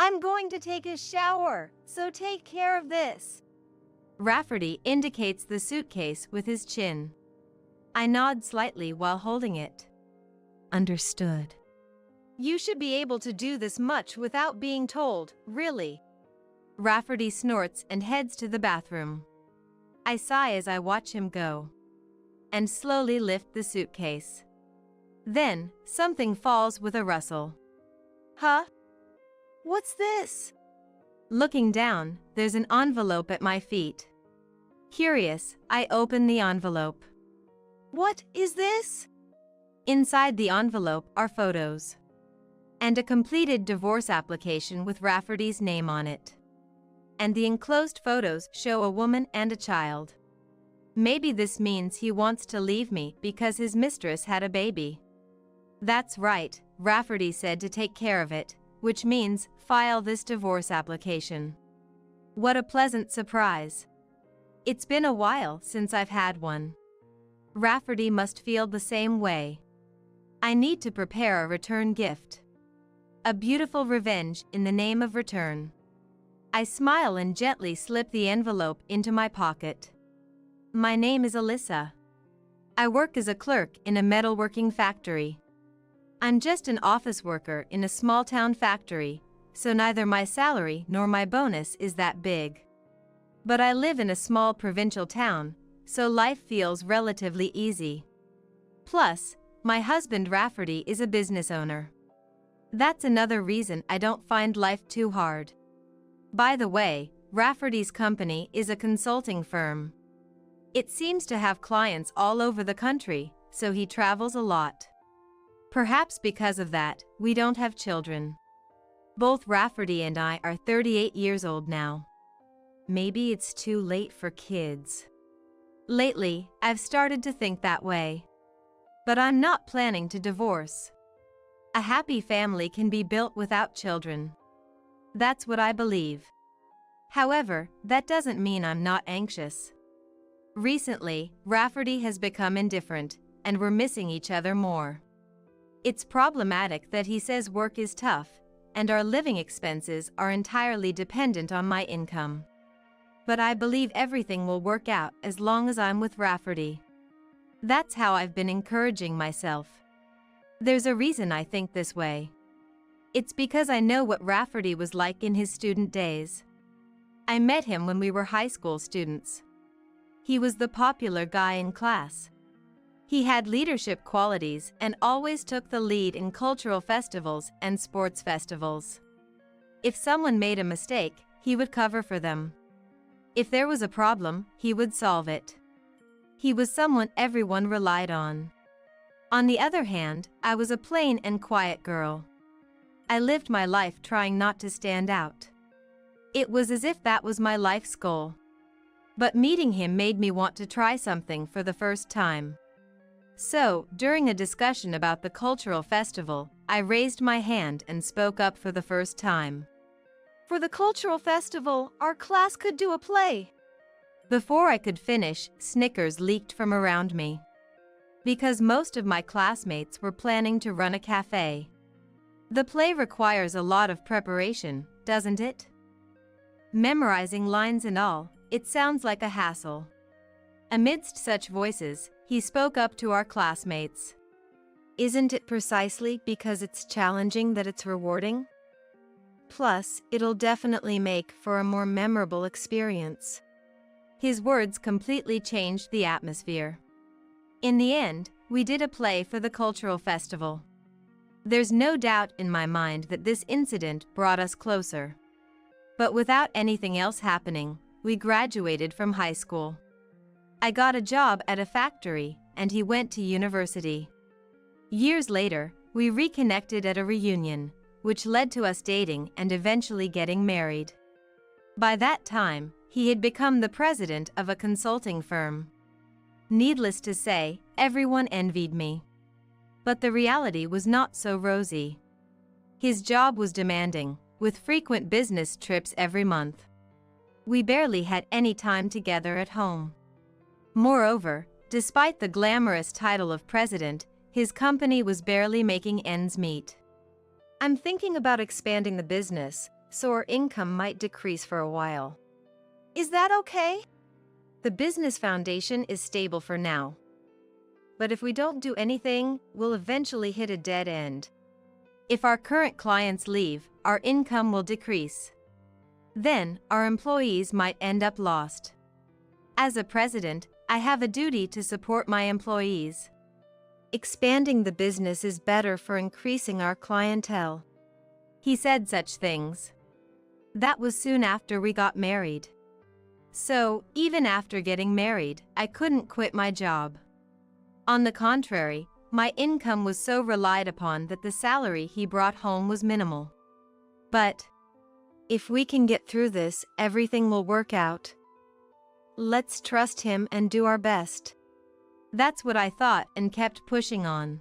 I'm going to take a shower, so take care of this. Rafferty indicates the suitcase with his chin. I nod slightly while holding it. Understood. You should be able to do this much without being told, really. Rafferty snorts and heads to the bathroom. I sigh as I watch him go and slowly lift the suitcase. Then, something falls with a rustle. Huh? What's this? Looking down, there's an envelope at my feet. Curious, I open the envelope. What is this? Inside the envelope are photos and a completed divorce application with Rafferty's name on it. And the enclosed photos show a woman and a child. Maybe this means he wants to leave me because his mistress had a baby. That's right, Rafferty said to take care of it, which means file this divorce application. What a pleasant surprise. It's been a while since I've had one. Rafferty must feel the same way. I need to prepare a return gift. A beautiful revenge in the name of return. I smile and gently slip the envelope into my pocket. My name is Alyssa. I work as a clerk in a metalworking factory. I'm just an office worker in a small-town factory, so neither my salary nor my bonus is that big. But I live in a small provincial town, so life feels relatively easy. Plus, my husband Rafferty is a business owner. That's another reason I don't find life too hard. By the way, Rafferty's company is a consulting firm. It seems to have clients all over the country, so he travels a lot. Perhaps because of that, we don't have children. Both Rafferty and I are 38 years old now. Maybe it's too late for kids. Lately, I've started to think that way. But I'm not planning to divorce. A happy family can be built without children. That's what I believe. However, that doesn't mean I'm not anxious. Recently, Rafferty has become indifferent, and we're missing each other more. It's problematic that he says work is tough, and our living expenses are entirely dependent on my income. But I believe everything will work out as long as I'm with Rafferty. That's how I've been encouraging myself. There's a reason I think this way. It's because I know what Rafferty was like in his student days. I met him when we were high school students. He was the popular guy in class. He had leadership qualities and always took the lead in cultural festivals and sports festivals. If someone made a mistake, he would cover for them. If there was a problem, he would solve it. He was someone everyone relied on. On the other hand, I was a plain and quiet girl. I lived my life trying not to stand out. It was as if that was my life's goal. But meeting him made me want to try something for the first time. So, during a discussion about the cultural festival, I raised my hand and spoke up for the first time. For the cultural festival, our class could do a play. Before I could finish, snickers leaked from around me. Because most of my classmates were planning to run a cafe. The play requires a lot of preparation, doesn't it? Memorizing lines and all, it sounds like a hassle. Amidst such voices, he spoke up to our classmates. Isn't it precisely because it's challenging that it's rewarding? Plus, it'll definitely make for a more memorable experience. His words completely changed the atmosphere. In the end, we did a play for the cultural festival. There's no doubt in my mind that this incident brought us closer. But without anything else happening, we graduated from high school. I got a job at a factory, and he went to university. Years later, we reconnected at a reunion, which led to us dating and eventually getting married. By that time, he had become the president of a consulting firm. Needless to say, everyone envied me. But the reality was not so rosy. His job was demanding, with frequent business trips every month. We barely had any time together at home. Moreover, despite the glamorous title of president, his company was barely making ends meet. I'm thinking about expanding the business, so our income might decrease for a while. Is that okay? The business foundation is stable for now. But if we don't do anything, we'll eventually hit a dead end. If our current clients leave, our income will decrease. Then, our employees might end up lost. As a president, I have a duty to support my employees. Expanding the business is better for increasing our clientele. He said such things. That was soon after we got married. So, even after getting married, I couldn't quit my job. On the contrary, my income was so relied upon that the salary he brought home was minimal. But if we can get through this, everything will work out. Let's trust him and do our best. That's what I thought and kept pushing on.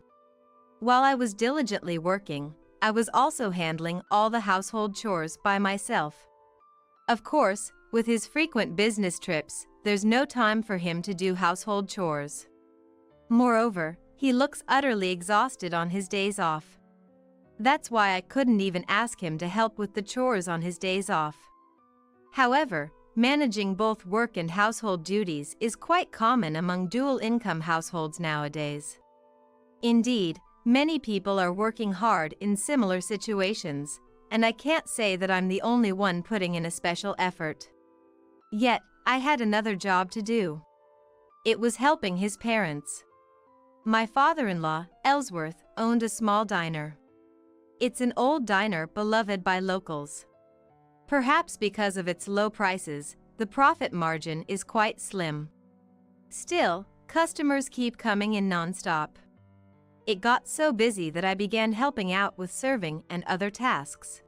While I was diligently working, I was also handling all the household chores by myself. Of course, with his frequent business trips, there's no time for him to do household chores. Moreover, he looks utterly exhausted on his days off. That's why I couldn't even ask him to help with the chores on his days off. However, managing both work and household duties is quite common among dual-income households nowadays. Indeed, many people are working hard in similar situations, and I can't say that I'm the only one putting in a special effort. Yet, I had another job to do. It was helping his parents. My father-in-law, Ellsworth, owned a small diner. It's an old diner beloved by locals. Perhaps because of its low prices, the profit margin is quite slim. Still, customers keep coming in non-stop. It got so busy that I began helping out with serving and other tasks.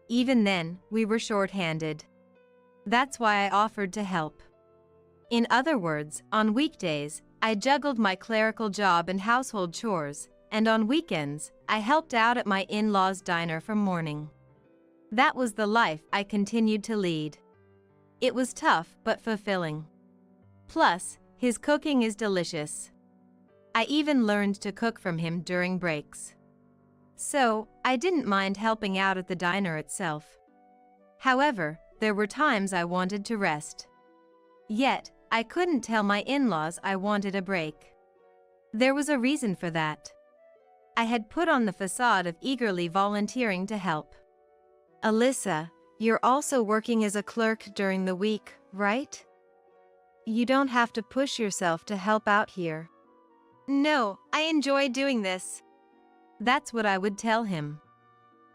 Even then, we were short-handed. That's why I offered to help. In other words, on weekdays, I juggled my clerical job and household chores, and on weekends, I helped out at my in-laws' diner from morning. That was the life I continued to lead. It was tough but fulfilling. Plus, his cooking is delicious. I even learned to cook from him during breaks. So, I didn't mind helping out at the diner itself. However, there were times I wanted to rest. Yet, I couldn't tell my in-laws I wanted a break. There was a reason for that. I had put on the facade of eagerly volunteering to help. Alyssa, you're also working as a clerk during the week, right? You don't have to push yourself to help out here. No, I enjoy doing this. That's what I would tell him.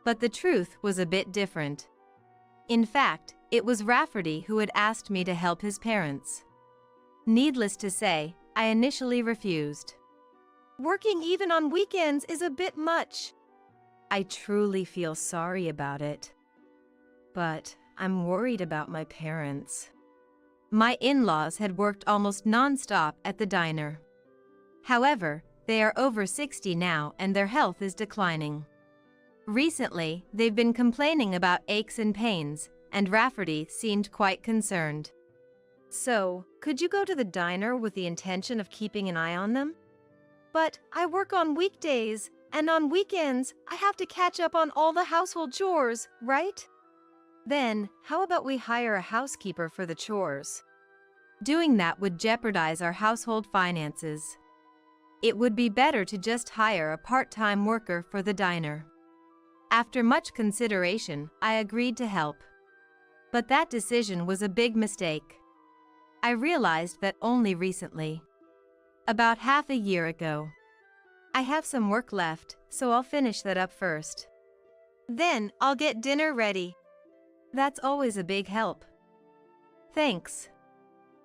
But the truth was a bit different. In fact, it was Rafferty who had asked me to help his parents. Needless to say, I initially refused. Working even on weekends is a bit much. I truly feel sorry about it. But I'm worried about my parents. My in-laws had worked almost non-stop at the diner. However, they are over 60 now and their health is declining. Recently, they've been complaining about aches and pains, and Rafferty seemed quite concerned. So, could you go to the diner with the intention of keeping an eye on them? But I work on weekdays, and on weekends, I have to catch up on all the household chores, right? Then, how about we hire a housekeeper for the chores? Doing that would jeopardize our household finances. It would be better to just hire a part-time worker for the diner. After much consideration, I agreed to help. But that decision was a big mistake. I realized that only recently. About half a year ago. I have some work left, so I'll finish that up first. Then I'll get dinner ready. That's always a big help. Thanks.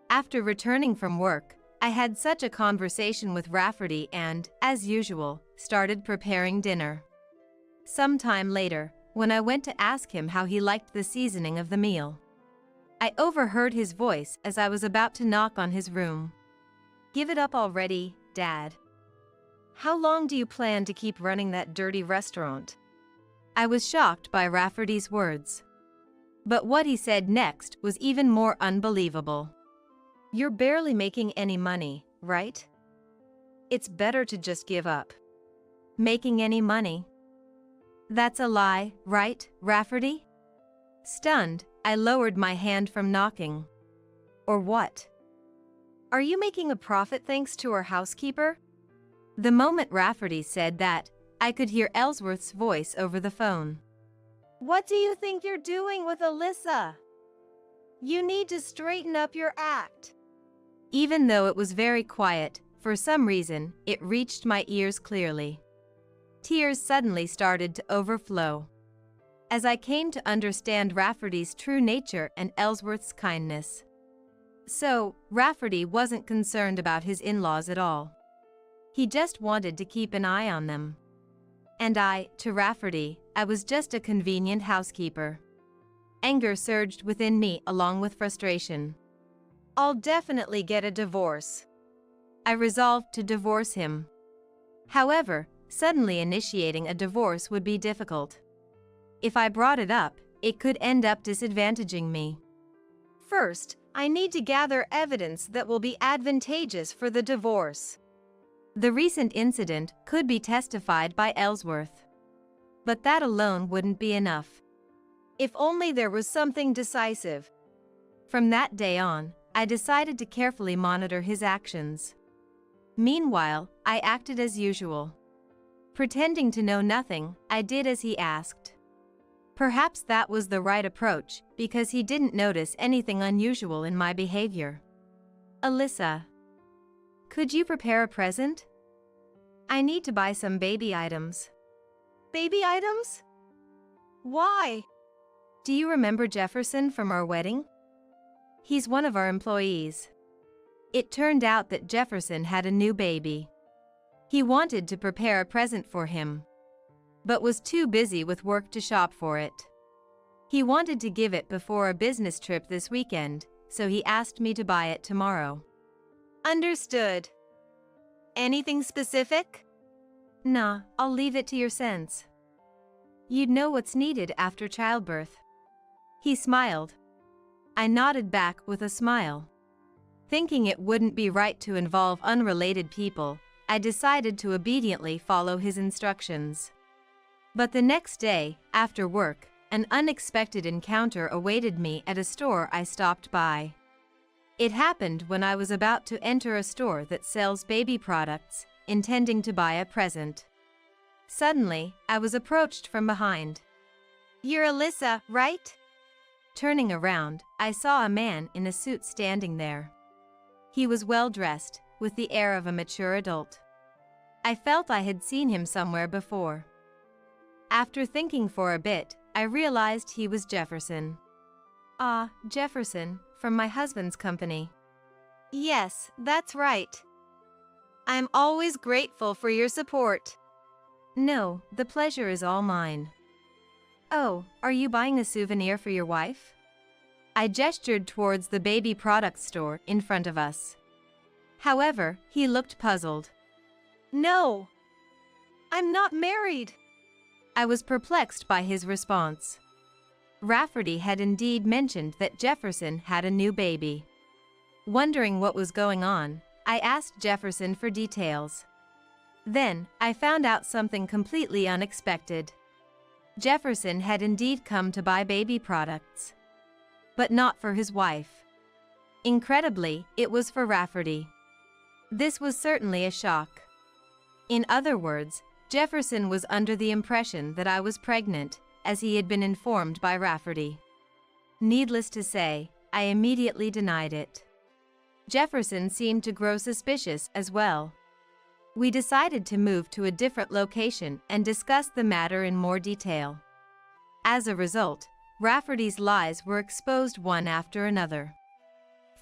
After returning from work, I had such a conversation with Rafferty and, as usual, started preparing dinner. Sometime later, when I went to ask him how he liked the seasoning of the meal, I overheard his voice as I was about to knock on his room. Give it up already, Dad. How long do you plan to keep running that dirty restaurant? I was shocked by Rafferty's words. But what he said next was even more unbelievable. You're barely making any money, right? It's better to just give up. Making any money? That's a lie, right, Rafferty? Stunned, I lowered my hand from knocking. Or what? Are you making a profit thanks to our housekeeper? The moment Rafferty said that, I could hear Ellsworth's voice over the phone. What do you think you're doing with Alyssa? You need to straighten up your act. Even though it was very quiet, for some reason, it reached my ears clearly. Tears suddenly started to overflow, as I came to understand Rafferty's true nature and Ellsworth's kindness. So, Rafferty wasn't concerned about his in-laws at all. He just wanted to keep an eye on them. And to Rafferty, I was just a convenient housekeeper. Anger surged within me along with frustration. I'll definitely get a divorce. I resolved to divorce him. However, suddenly initiating a divorce would be difficult. If I brought it up, it could end up disadvantaging me. First, I need to gather evidence that will be advantageous for the divorce. The recent incident could be testified by Ellsworth. But that alone wouldn't be enough. If only there was something decisive. From that day on, I decided to carefully monitor his actions. Meanwhile, I acted as usual. Pretending to know nothing, I did as he asked. Perhaps that was the right approach, because he didn't notice anything unusual in my behavior. Alyssa, could you prepare a present? I need to buy some baby items. Baby items? Why? Do you remember Jefferson from our wedding? He's one of our employees. It turned out that Jefferson had a new baby. He wanted to prepare a present for him, but was too busy with work to shop for it. He wanted to give it before a business trip this weekend, so he asked me to buy it tomorrow. Understood. Anything specific? Nah, I'll leave it to your sense. You'd know what's needed after childbirth. He smiled. I nodded back with a smile. Thinking it wouldn't be right to involve unrelated people, I decided to obediently follow his instructions. But the next day, after work, an unexpected encounter awaited me at a store I stopped by. It happened when I was about to enter a store that sells baby products, intending to buy a present. Suddenly, I was approached from behind. You're Alyssa, right? Turning around, I saw a man in a suit standing there. He was well-dressed, with the air of a mature adult. I felt I had seen him somewhere before. After thinking for a bit, I realized he was Jefferson. Ah, Jefferson, from my husband's company. Yes, that's right. I'm always grateful for your support. No, the pleasure is all mine. Oh, are you buying a souvenir for your wife? I gestured towards the baby products store in front of us. However, he looked puzzled. No, I'm not married. I was perplexed by his response. Rafferty had indeed mentioned that Jefferson had a new baby. Wondering what was going on, I asked Jefferson for details. Then, I found out something completely unexpected. Jefferson had indeed come to buy baby products. But not for his wife. Incredibly, it was for Rafferty. This was certainly a shock. In other words, Jefferson was under the impression that I was pregnant, as he had been informed by Rafferty. Needless to say, I immediately denied it. Jefferson seemed to grow suspicious as well. We decided to move to a different location and discuss the matter in more detail. As a result, Rafferty's lies were exposed one after another.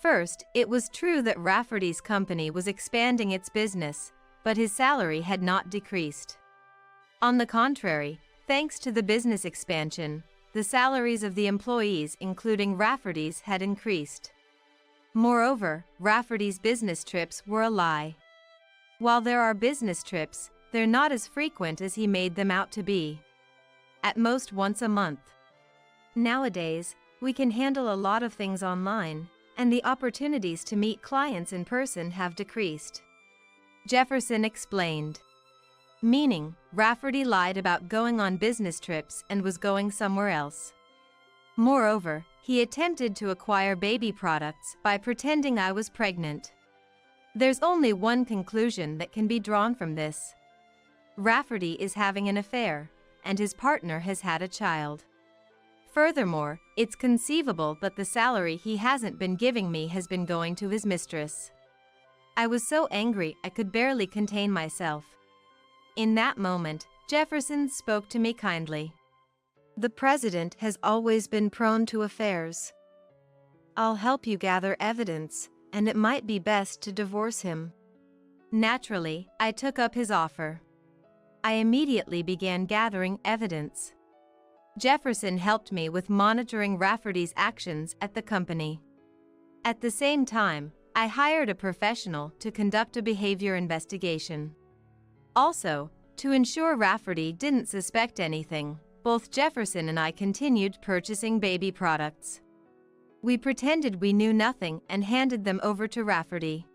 First, it was true that Rafferty's company was expanding its business, but his salary had not decreased. On the contrary, thanks to the business expansion, the salaries of the employees, including Rafferty's, had increased. Moreover, Rafferty's business trips were a lie. While there are business trips, they're not as frequent as he made them out to be. At most once a month. Nowadays, we can handle a lot of things online, and the opportunities to meet clients in person have decreased. Jefferson explained. Meaning, Rafferty lied about going on business trips and was going somewhere else. Moreover, he attempted to acquire baby products by pretending I was pregnant. There's only one conclusion that can be drawn from this. Rafferty is having an affair, and his partner has had a child. Furthermore, it's conceivable that the salary he hasn't been giving me has been going to his mistress. I was so angry I could barely contain myself. In that moment, Jefferson spoke to me kindly. The president has always been prone to affairs. I'll help you gather evidence, and it might be best to divorce him. Naturally, I took up his offer. I immediately began gathering evidence. Jefferson helped me with monitoring Rafferty's actions at the company. At the same time, I hired a professional to conduct a behavior investigation. Also, to ensure Rafferty didn't suspect anything, both Jefferson and I continued purchasing baby products. We pretended we knew nothing and handed them over to Rafferty.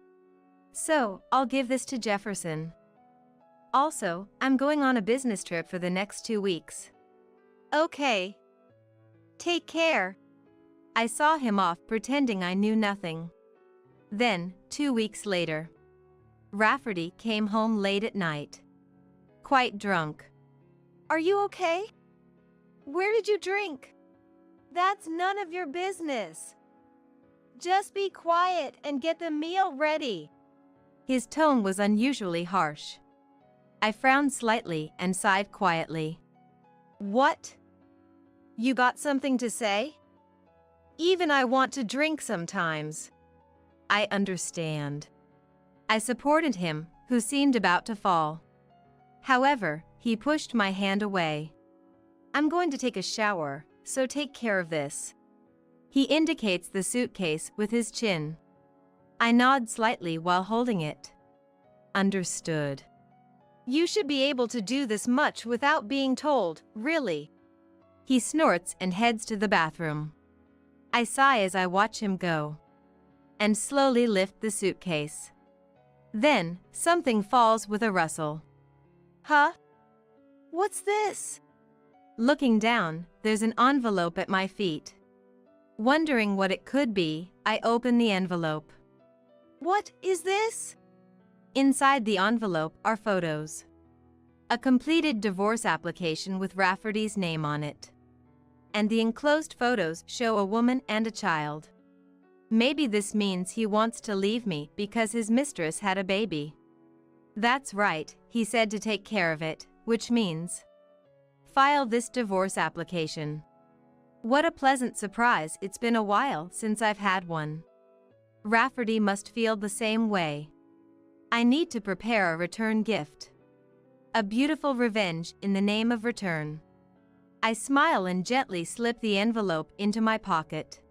So, I'll give this to Jefferson. Also, I'm going on a business trip for the next 2 weeks. Okay. Take care. I saw him off pretending I knew nothing. Then, 2 weeks later, Rafferty came home late at night. Quite drunk. Are you okay? Where did you drink? That's none of your business. Just be quiet and get the meal ready. His tone was unusually harsh. I frowned slightly and sighed quietly. What? You got something to say? Even I want to drink sometimes. I understand. I supported him, who seemed about to fall. However, he pushed my hand away. I'm going to take a shower, so take care of this. He indicates the suitcase with his chin. I nod slightly while holding it. Understood. You should be able to do this much without being told, really. He snorts and heads to the bathroom. I sigh as I watch him go, and slowly lift the suitcase. Then, something falls with a rustle. Huh? What's this? Looking down, there's an envelope at my feet. Wondering what it could be, I open the envelope. What is this? Inside the envelope are photos. A completed divorce application with Rafferty's name on it. And the enclosed photos show a woman and a child. Maybe this means he wants to leave me because his mistress had a baby. That's right, he said to take care of it, which means file this divorce application. What a pleasant surprise, it's been a while since I've had one. Rafferty must feel the same way. I need to prepare a return gift. A beautiful revenge in the name of return. I smile and gently slip the envelope into my pocket.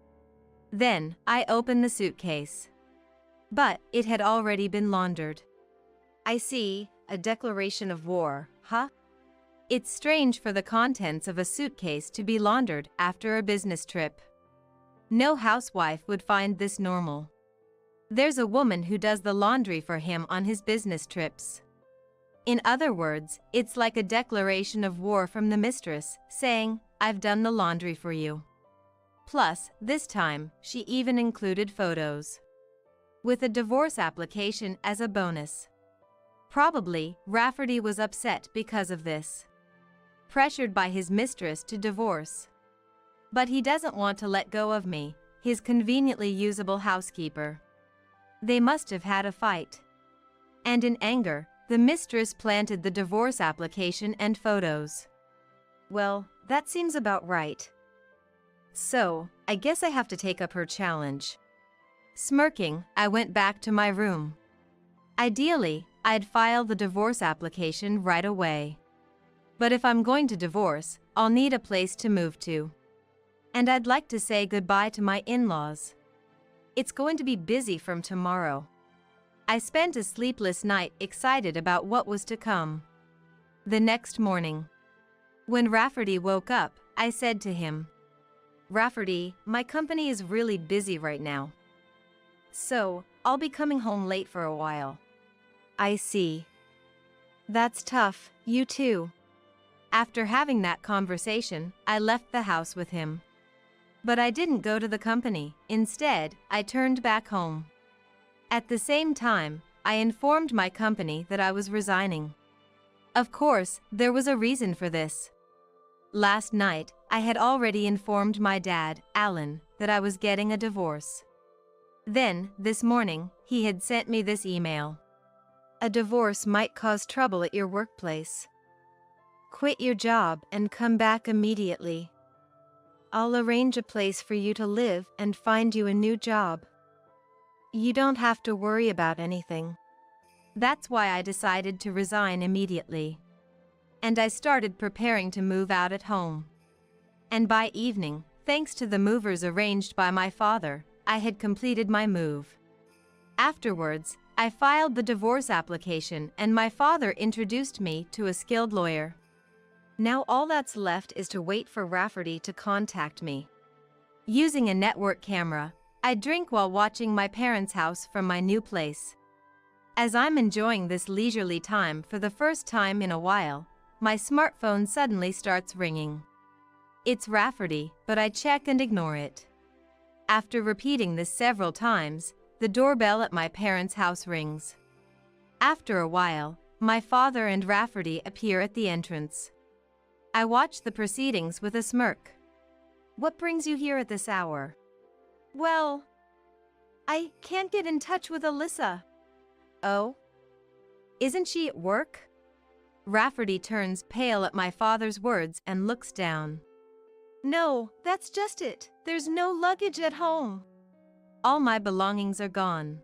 Then, I open the suitcase. But it had already been laundered. I see, a declaration of war, huh? It's strange for the contents of a suitcase to be laundered after a business trip. No housewife would find this normal. There's a woman who does the laundry for him on his business trips. In other words, it's like a declaration of war from the mistress, saying, I've done the laundry for you. Plus, this time, she even included photos. With a divorce application as a bonus. Probably, Rafferty was upset because of this. Pressured by his mistress to divorce. But he doesn't want to let go of me, his conveniently usable housekeeper. They must have had a fight. And in anger, the mistress planted the divorce application and photos. Well, that seems about right. So, I guess I have to take up her challenge. Smirking, I went back to my room. Ideally, I'd file the divorce application right away. But if I'm going to divorce, I'll need a place to move to. And I'd like to say goodbye to my in-laws. It's going to be busy from tomorrow. I spent a sleepless night excited about what was to come. The next morning, when Rafferty woke up, I said to him, Rafferty, my company is really busy right now. So, I'll be coming home late for a while. I see. That's tough, you too. After having that conversation, I left the house with him. But I didn't go to the company. Instead, I turned back home. At the same time, I informed my company that I was resigning. Of course, there was a reason for this. Last night, I had already informed my dad, Alan, that I was getting a divorce. Then, this morning, he had sent me this email. A divorce might cause trouble at your workplace. Quit your job and come back immediately. I'll arrange a place for you to live and find you a new job. You don't have to worry about anything. That's why I decided to resign immediately. And I started preparing to move out at home. And by evening, thanks to the movers arranged by my father, I had completed my move. Afterwards, I filed the divorce application and my father introduced me to a skilled lawyer. Now all that's left is to wait for Rafferty to contact me. Using a network camera, I drink while watching my parents' house from my new place. As I'm enjoying this leisurely time for the first time in a while, my smartphone suddenly starts ringing. It's Rafferty, but I check and ignore it. After repeating this several times, the doorbell at my parents' house rings. After a while, my father and Rafferty appear at the entrance. I watch the proceedings with a smirk. What brings you here at this hour? Well, I can't get in touch with Alyssa. Oh? Isn't she at work? Rafferty turns pale at my father's words and looks down. No, that's just it. There's no luggage at home. All my belongings are gone.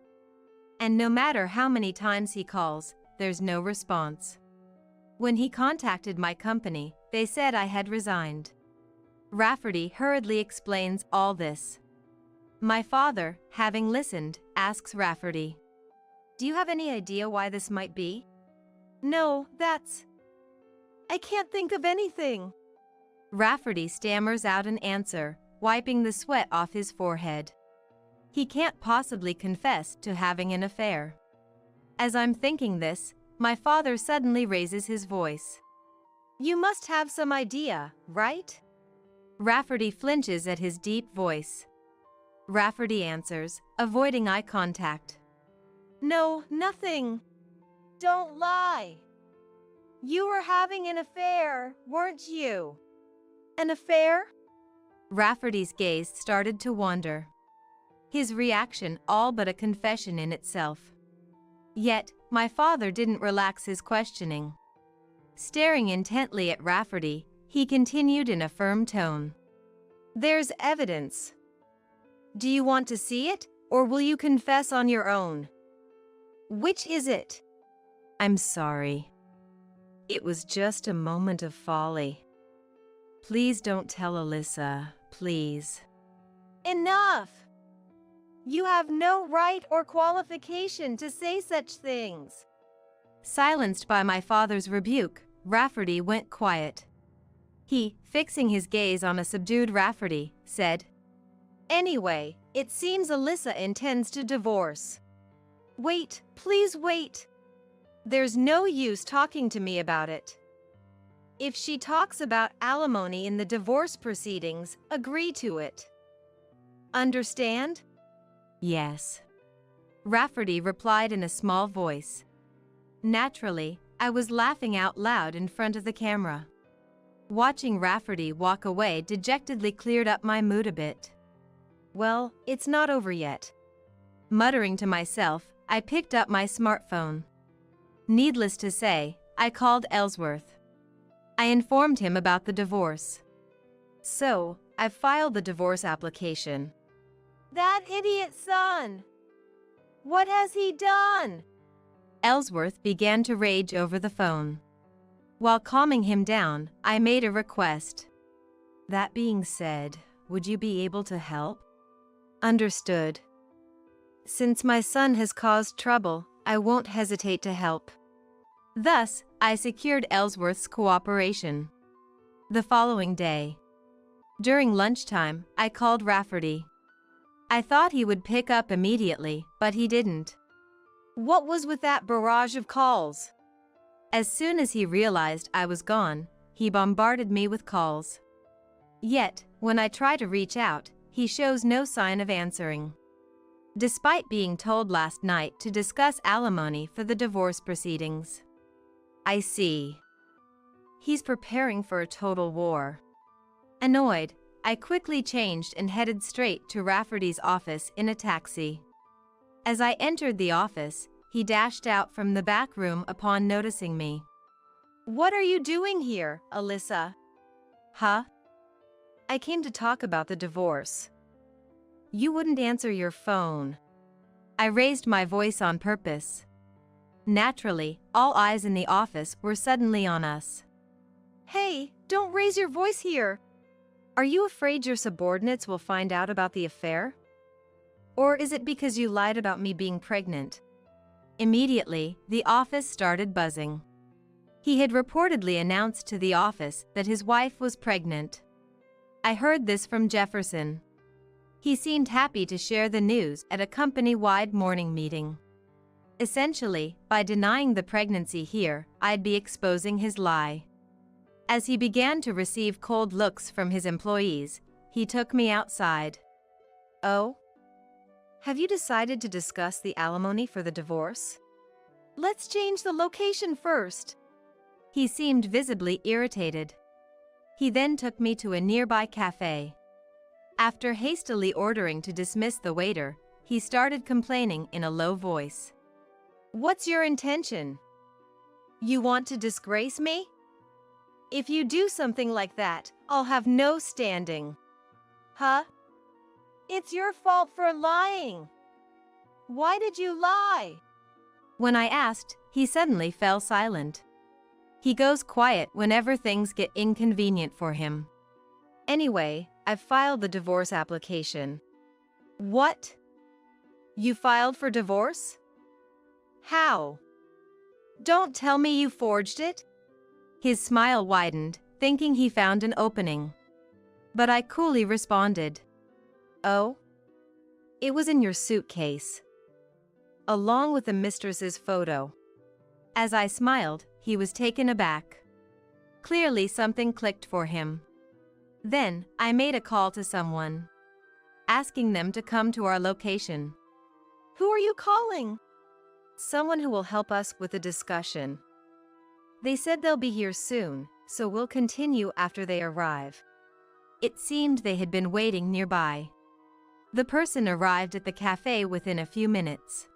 And no matter how many times he calls, there's no response. When he contacted my company, they said I had resigned. Rafferty hurriedly explains all this. My father, having listened, asks Rafferty, "Do you have any idea why this might be?" No, I can't think of anything. Rafferty stammers out an answer, wiping the sweat off his forehead. He can't possibly confess to having an affair. As I'm thinking this, my father suddenly raises his voice. You must have some idea, right? Rafferty flinches at his deep voice. Rafferty answers, avoiding eye contact. No, nothing. Don't lie. You were having an affair, weren't you? An affair? Rafferty's gaze started to wander. His reaction all but a confession in itself. Yet, my father didn't relax his questioning. Staring intently at Rafferty, he continued in a firm tone. There's evidence. Do you want to see it, or will you confess on your own? Which is it? I'm sorry. It was just a moment of folly. Please don't tell Alyssa, please. Enough! You have no right or qualification to say such things. Silenced by my father's rebuke, Rafferty went quiet. He, fixing his gaze on a subdued Rafferty, said, Anyway, it seems Alyssa intends to divorce. Wait, please wait. There's no use talking to me about it. If she talks about alimony in the divorce proceedings, agree to it. Understand? Yes. Rafferty replied in a small voice. Naturally, I was laughing out loud in front of the camera. Watching Rafferty walk away dejectedly cleared up my mood a bit. Well, it's not over yet. Muttering to myself, I picked up my smartphone. Needless to say, I called Ellsworth. I informed him about the divorce. So, I've filed the divorce application. That idiot son! What has he done? Ellsworth began to rage over the phone. While calming him down, I made a request. That being said, would you be able to help? Understood. Since my son has caused trouble, I won't hesitate to help. Thus, I secured Ellsworth's cooperation. The following day, during lunchtime, I called Rafferty. I thought he would pick up immediately, but he didn't. What was with that barrage of calls? As soon as he realized I was gone, he bombarded me with calls. Yet, When I try to reach out, he shows no sign of answering. Despite being told last night to discuss alimony for the divorce proceedings. I see. He's preparing for a total war. Annoyed, I quickly changed and headed straight to Rafferty's office in a taxi. As I entered the office, he dashed out from the back room upon noticing me. "What are you doing here, Alyssa?" "Huh? I came to talk about the divorce." "You wouldn't answer your phone." I raised my voice on purpose. Naturally, all eyes in the office were suddenly on us. "Hey, don't raise your voice here. Are you afraid your subordinates will find out about the affair? Or is it because you lied about me being pregnant?" Immediately, the office started buzzing. He had reportedly announced to the office that his wife was pregnant. I heard this from Jefferson. He seemed happy to share the news at a company-wide morning meeting. Essentially, by denying the pregnancy here, I'd be exposing his lie. As he began to receive cold looks from his employees, he took me outside. "Oh? Have you decided to discuss the alimony for the divorce? Let's change the location first." He seemed visibly irritated. He then took me to a nearby cafe. After hastily ordering to dismiss the waiter, he started complaining in a low voice. "What's your intention? You want to disgrace me? If you do something like that, I'll have no standing." "Huh? It's your fault for lying. Why did you lie?" When I asked, he suddenly fell silent. He goes quiet whenever things get inconvenient for him. "Anyway, I've filed the divorce application." "What? You filed for divorce? How? Don't tell me you forged it?" His smile widened, thinking he found an opening. But I coolly responded, "Oh? It was in your suitcase, along with the mistress's photo." As I smiled, he was taken aback. Clearly something clicked for him. Then, I made a call to someone, asking them to come to our location. "Who are you calling?" "Someone who will help us with the discussion. They said they'll be here soon, so we'll continue after they arrive." It seemed they had been waiting nearby. The person arrived at the cafe within a few minutes,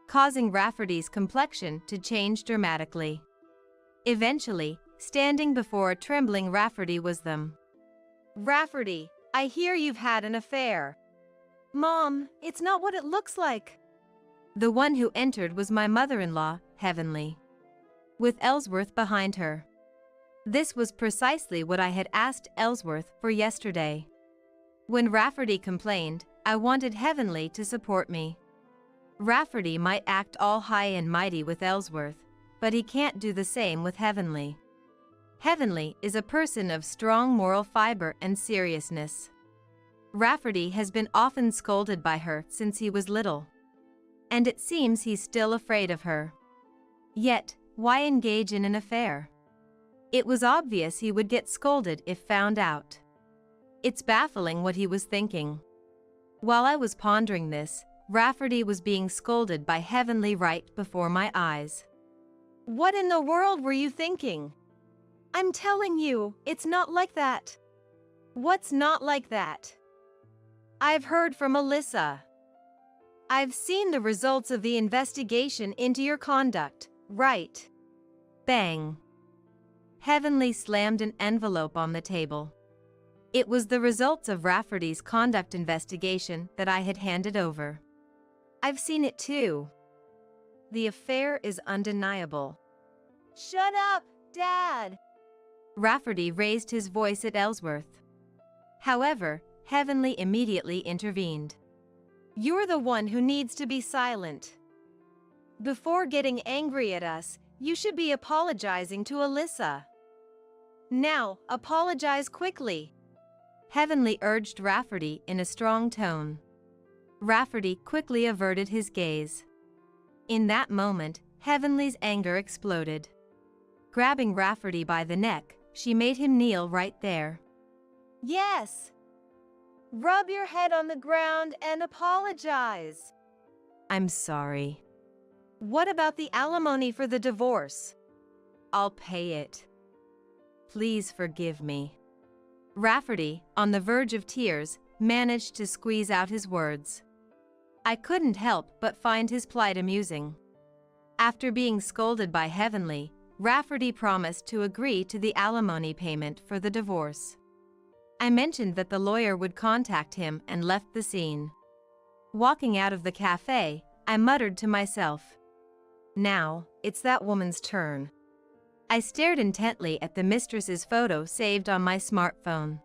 causing Rafferty's complexion to change dramatically. Eventually, standing before a trembling Rafferty was them. "Rafferty, I hear you've had an affair." "Mom, it's not what it looks like." The one who entered was my mother-in-law, Heavenly, with Ellsworth behind her. This was precisely what I had asked Ellsworth for yesterday. When Rafferty complained, I wanted Heavenly to support me. Rafferty might act all high and mighty with Ellsworth, but he can't do the same with Heavenly. Heavenly is a person of strong moral fiber and seriousness. Rafferty has been often scolded by her since he was little, and it seems he's still afraid of her. Yet, why engage in an affair? It was obvious he would get scolded if found out. It's baffling what he was thinking. While I was pondering this, Rafferty was being scolded by Heavenly right before my eyes. "What in the world were you thinking? I'm telling you, it's not like that." "What's not like that?" "I've heard from Alyssa. I've seen the results of the investigation into your conduct, right?" Bang. Heavenly slammed an envelope on the table. It was the results of Rafferty's conduct investigation that I had handed over. "I've seen it too. The affair is undeniable." "Shut up, Dad!" Rafferty raised his voice at Ellsworth. However, Heavenly immediately intervened. "You're the one who needs to be silent. Before getting angry at us, you should be apologizing to Alyssa. Now, apologize quickly." Heavenly urged Rafferty in a strong tone. Rafferty quickly averted his gaze. In that moment, Heavenly's anger exploded. Grabbing Rafferty by the neck, she made him kneel right there. Yes. Rub your head on the ground and apologize. I'm sorry. What about the alimony for the divorce? I'll pay it. Please forgive me. Rafferty, on the verge of tears, managed to squeeze out his words. I couldn't help but find his plight amusing. After being scolded by Heavenly, Rafferty promised to agree to the alimony payment for the divorce. I mentioned that the lawyer would contact him and left the scene. Walking out of the cafe, I muttered to myself, "Now, it's that woman's turn." I stared intently at the mistress's photo saved on my smartphone.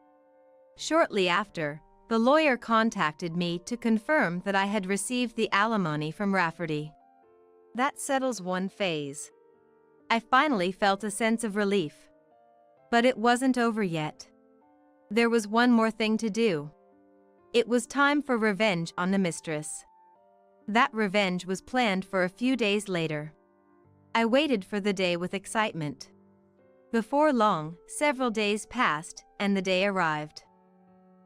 Shortly after, the lawyer contacted me to confirm that I had received the alimony from Rafferty. That settles one phase. I finally felt a sense of relief. But it wasn't over yet. There was one more thing to do. It was time for revenge on the mistress. That revenge was planned for a few days later. I waited for the day with excitement. Before long, several days passed, and the day arrived.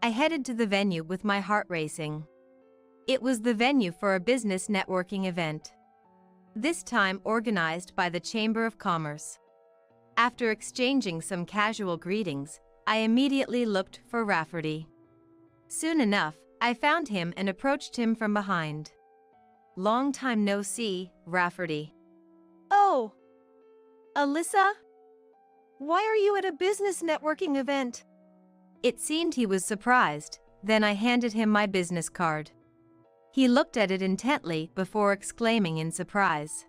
I headed to the venue with my heart racing. It was the venue for a business networking event. This time organized by the Chamber of Commerce. After exchanging some casual greetings, I immediately looked for Rafferty. Soon enough, I found him and approached him from behind. "Long time no see, Rafferty." "Oh, Alyssa? Why are you at a business networking event?" It seemed he was surprised, then I handed him my business card. He looked at it intently before exclaiming in surprise,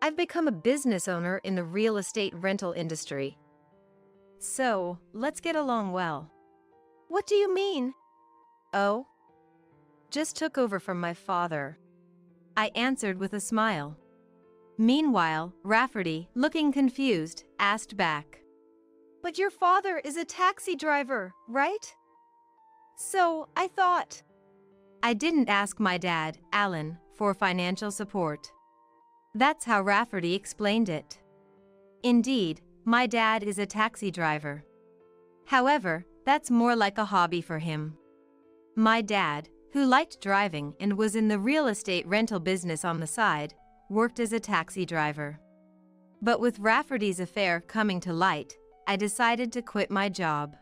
"I've become a business owner in the real estate rental industry. So, let's get along well." "What do you mean?" "Oh, just took over from my father," I answered with a smile. Meanwhile, Rafferty, looking confused, asked back, "But your father is a taxi driver, right? So, I thought." I didn't ask my dad, Alan, for financial support. That's how Rafferty explained it. Indeed, my dad is a taxi driver. However, that's more like a hobby for him. My dad, who liked driving and was in the real estate rental business on the side, worked as a taxi driver. But with Rafferty's affair coming to light, I decided to quit my job.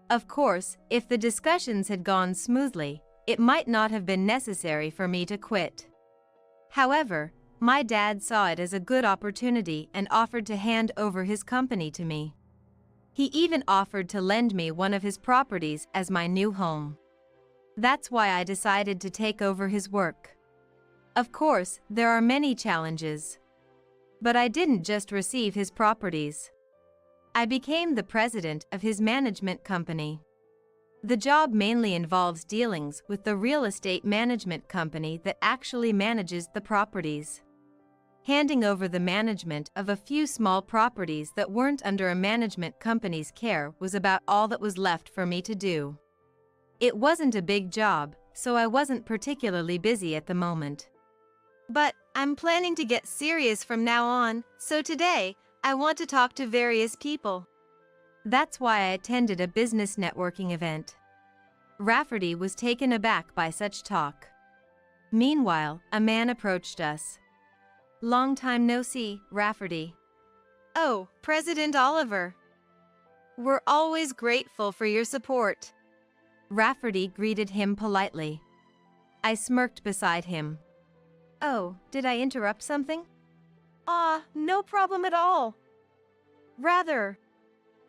Of course, if the discussions had gone smoothly, it might not have been necessary for me to quit. However, my dad saw it as a good opportunity and offered to hand over his company to me. He even offered to lend me one of his properties as my new home. That's why I decided to take over his work. Of course, there are many challenges. But I didn't just receive his properties. I became the president of his management company. The job mainly involves dealings with the real estate management company that actually manages the properties. Handing over the management of a few small properties that weren't under a management company's care was about all that was left for me to do. It wasn't a big job, so I wasn't particularly busy at the moment. But I'm planning to get serious from now on, so today, I want to talk to various people. That's why I attended a business networking event. Rafferty was taken aback by such talk. Meanwhile, a man approached us. "Long time no see, Rafferty." "Oh, President Oliver. We're always grateful for your support." Rafferty greeted him politely. I smirked beside him. "Oh, did I interrupt something?" No problem at all. Rather."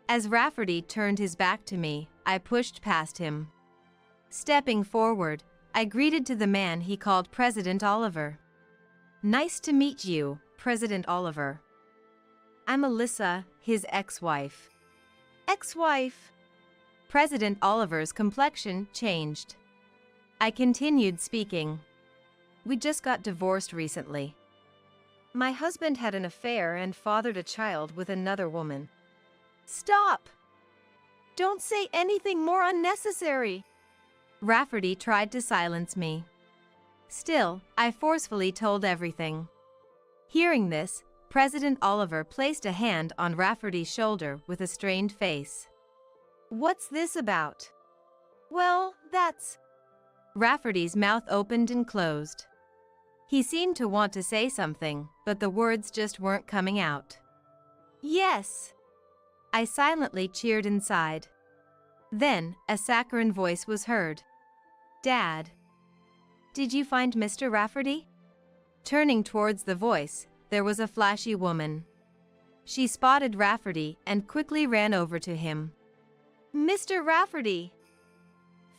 As Rafferty turned his back to me, I pushed past him. Stepping forward, I greeted to the man he called President Oliver. "Nice to meet you, President Oliver. I'm Alyssa, his ex-wife." "Ex-wife?" President Oliver's complexion changed. I continued speaking. "We just got divorced recently. My husband had an affair and fathered a child with another woman." "Stop! Don't say anything more unnecessary." Rafferty tried to silence me. Still, I forcefully told everything. Hearing this, President Oliver placed a hand on Rafferty's shoulder with a strained face. What's this about? Well, that's... Rafferty's mouth opened and closed. He seemed to want to say something, but the words just weren't coming out. Yes. I silently cheered inside. Then, a saccharine voice was heard. Dad. Did you find Mr. Rafferty? Turning towards the voice, there was a flashy woman. She spotted Rafferty and quickly ran over to him. Mr. Rafferty!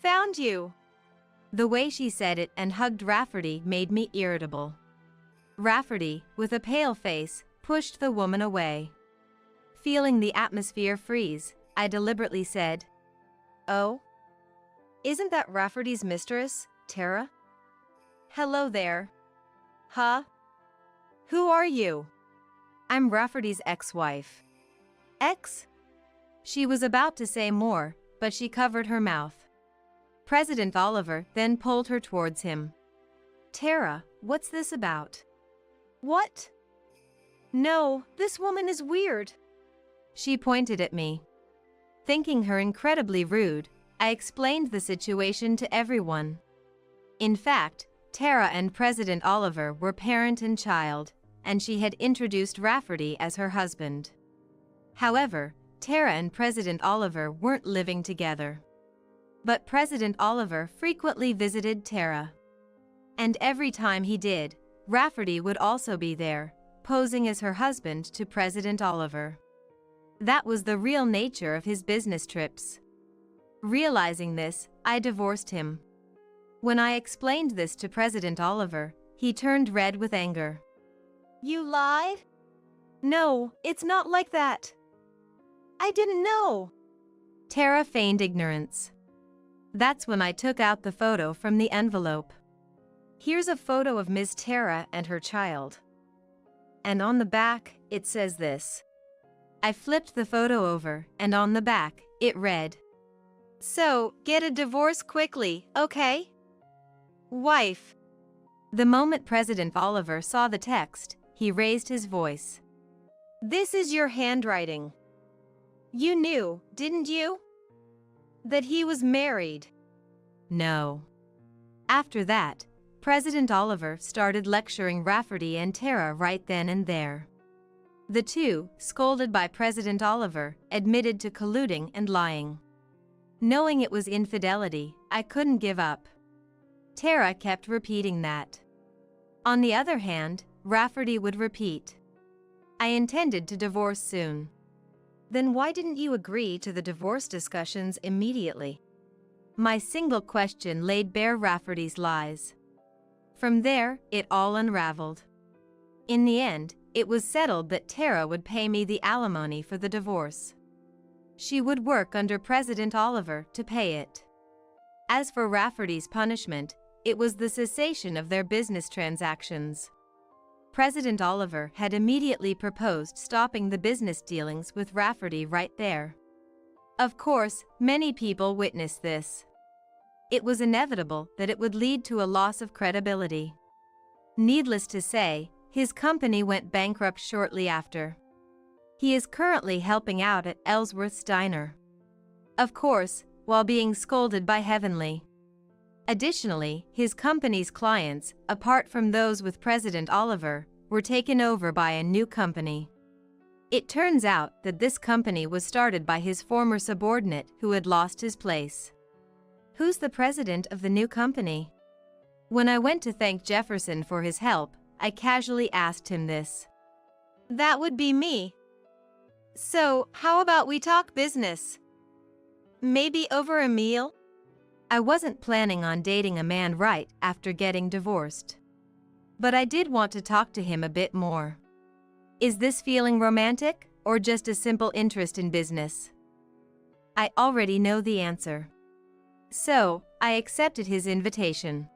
Found you! The way she said it and hugged Rafferty made me irritable. Rafferty, with a pale face, pushed the woman away. Feeling the atmosphere freeze, I deliberately said, Oh? Isn't that Rafferty's mistress, Tara? Hello there. Huh? Who are you? I'm Rafferty's ex-wife. Ex? She was about to say more, but she covered her mouth. President Oliver then pulled her towards him. Tara, what's this about? What? No, this woman is weird. She pointed at me. Thinking her incredibly rude, I explained the situation to everyone. In fact, Tara and President Oliver were parent and child, and she had introduced Rafferty as her husband. However, Tara and President Oliver weren't living together. But President Oliver frequently visited Tara. And every time he did, Rafferty would also be there, posing as her husband to President Oliver. That was the real nature of his business trips. Realizing this, I divorced him. When I explained this to President Oliver, he turned red with anger. You lied? No, it's not like that. I didn't know. Tara feigned ignorance. That's when I took out the photo from the envelope. Here's a photo of Ms. Tara and her child. And on the back, it says this. I flipped the photo over, and on the back, it read, So, get a divorce quickly, okay? Wife. The moment President Oliver saw the text, he raised his voice. This is your handwriting. You knew, didn't you? That he was married. No. After that, President Oliver started lecturing Rafferty and Tara right then and there. The two, scolded by President Oliver, admitted to colluding and lying. Knowing it was infidelity, I couldn't give up. Tara kept repeating that. On the other hand, Rafferty would repeat, I intended to divorce soon. Then why didn't you agree to the divorce discussions immediately? My single question laid bare Rafferty's lies. From there, it all unraveled. In the end, it was settled that Tara would pay me the alimony for the divorce. She would work under President Oliver to pay it. As for Rafferty's punishment, it was the cessation of their business transactions. President Oliver had immediately proposed stopping the business dealings with Rafferty right there. Of course, many people witnessed this. It was inevitable that it would lead to a loss of credibility. Needless to say, his company went bankrupt shortly after. He is currently helping out at Ellsworth's Diner. Of course, while being scolded by Heavenly. Additionally, his company's clients, apart from those with President Oliver, were taken over by a new company. It turns out that this company was started by his former subordinate who had lost his place. Who's the president of the new company? When I went to thank Jefferson for his help, I casually asked him this. That would be me. So, how about we talk business? Maybe over a meal? I wasn't planning on dating a man right after getting divorced. But I did want to talk to him a bit more. Is this feeling romantic, or just a simple interest in business? I already know the answer. So, I accepted his invitation.